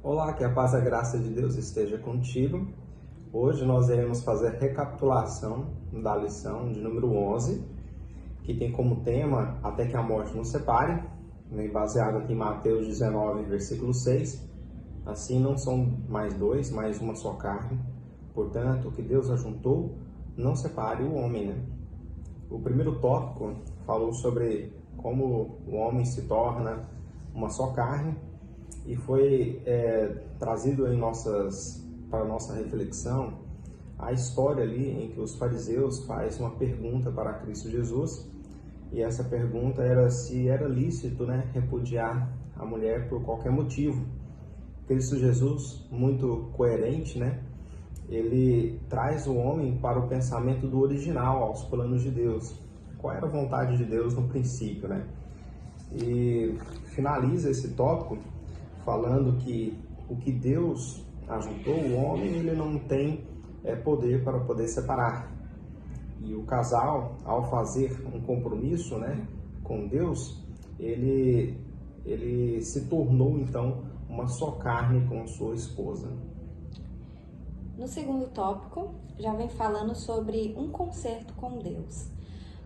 Olá, que a paz e a graça de Deus esteja contigo. Hoje nós iremos fazer a recapitulação da lição de número 11, que tem como tema Até que a morte nos separe, baseado aqui em Mateus 19, versículo 6. Assim não são mais dois, mas uma só carne. Portanto, o que Deus ajuntou, não separe o homem, né? O primeiro tópico falou sobre como o homem se torna uma só carne e foi trazido para a nossa reflexão a história ali em que os fariseus fazem uma pergunta para Cristo Jesus, e essa pergunta era se era lícito, repudiar a mulher por qualquer motivo. Cristo Jesus, muito coerente, ele traz o homem para o pensamento do original, aos planos de Deus. Qual era a vontade de Deus no princípio, E finaliza esse tópico falando que o que Deus ajuntou, o homem, ele não tem poder para poder separar. E o casal, ao fazer um compromisso, com Deus, ele se tornou, então, uma só carne com sua esposa. No segundo tópico, já vem falando sobre um concerto com Deus.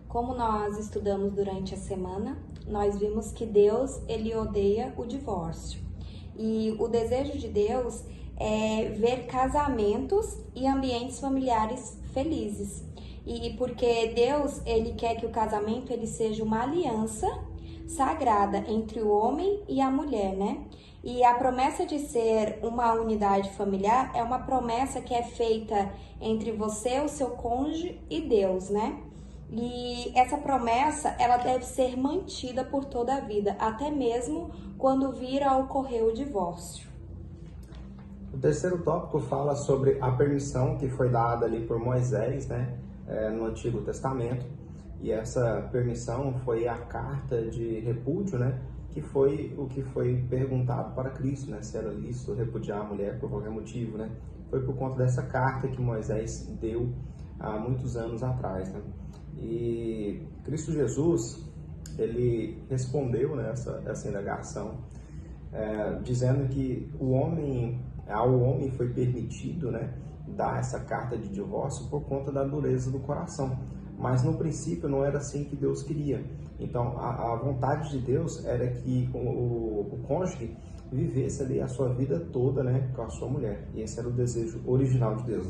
Como nós estudamos durante a semana, nós vimos que Deus, ele odeia o divórcio. E o desejo de Deus é ver casamentos e ambientes familiares felizes. E porque Deus, ele quer que o casamento ele seja uma aliança sagrada entre o homem e a mulher, E a promessa de ser uma unidade familiar é uma promessa que é feita entre você, o seu cônjuge e Deus, E essa promessa, ela deve ser mantida por toda a vida, até mesmo quando vir a ocorrer o divórcio. O terceiro tópico fala sobre a permissão que foi dada ali por Moisés, no Antigo Testamento. E essa permissão foi a carta de repúdio, que foi o que foi perguntado para Cristo, se era lícito repudiar a mulher por qualquer motivo, Foi por conta dessa carta que Moisés deu há muitos anos atrás, E Cristo Jesus, ele respondeu essa indagação, dizendo que ao homem foi permitido, dar essa carta de divórcio por conta da dureza do coração. Mas no princípio não era assim que Deus queria. Então a vontade de Deus era que o cônjuge vivesse ali a sua vida toda, com a sua mulher. E esse era o desejo original de Deus,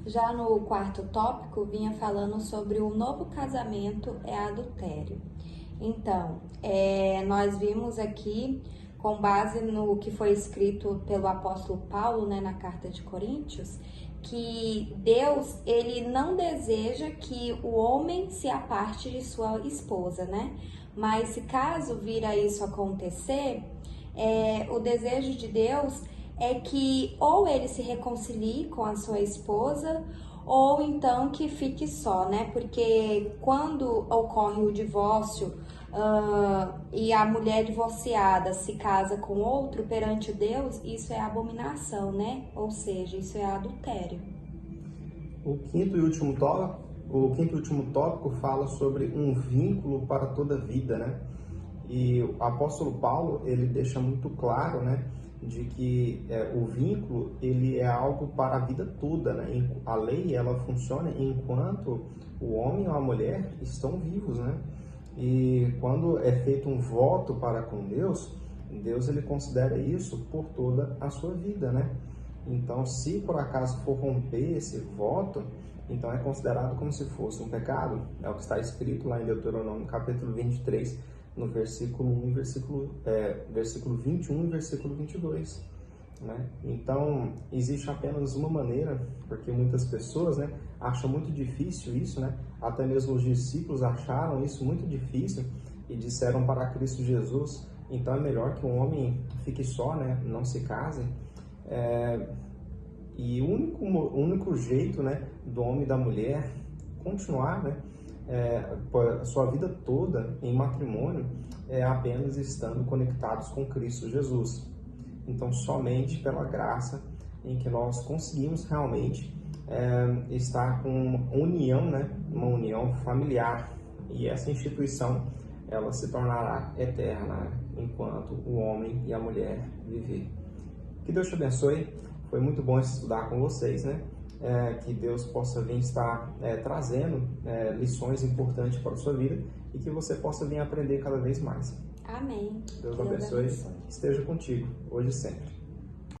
Já no quarto tópico, vinha falando sobre o novo casamento é adultério. Então, nós vimos aqui, com base no que foi escrito pelo apóstolo Paulo, na carta de Coríntios, que Deus, ele não deseja que o homem se aparte de sua esposa, Mas se caso vir a isso acontecer, o desejo de Deus é que ou ele se reconcilie com a sua esposa, ou então que fique só, Porque quando ocorre o divórcio e a mulher divorciada se casa com outro perante Deus, isso é abominação, Ou seja, isso é adultério. O quinto e último tópico fala sobre um vínculo para toda a vida, E o apóstolo Paulo, ele deixa muito claro, de que o vínculo, ele é algo para a vida toda, A lei, ela funciona enquanto o homem ou a mulher estão vivos, E quando é feito um voto para com Deus, Deus, ele considera isso por toda a sua vida, Então, se por acaso for romper esse voto, então é considerado como se fosse um pecado. É o que está escrito lá em Deuteronômio, capítulo 23, no versículo 1, versículo 21 e versículo 22. Então, existe apenas uma maneira, porque muitas pessoas acham muito difícil isso, Até mesmo os discípulos acharam isso muito difícil e disseram para Cristo Jesus, então é melhor que um homem fique só, não se case. E o único jeito, do homem e da mulher continuar, a sua vida toda em matrimônio é apenas estando conectados com Cristo Jesus. Então, somente pela graça em que nós conseguimos realmente estar com uma união, uma união familiar. E essa instituição, ela se tornará eterna enquanto o homem e a mulher viver. Que Deus te abençoe. Foi muito bom estudar com vocês, né? Que Deus possa vir estar trazendo lições importantes para a sua vida e que você possa vir aprender cada vez mais. Amém. Deus abençoe. Esteja contigo, hoje e sempre.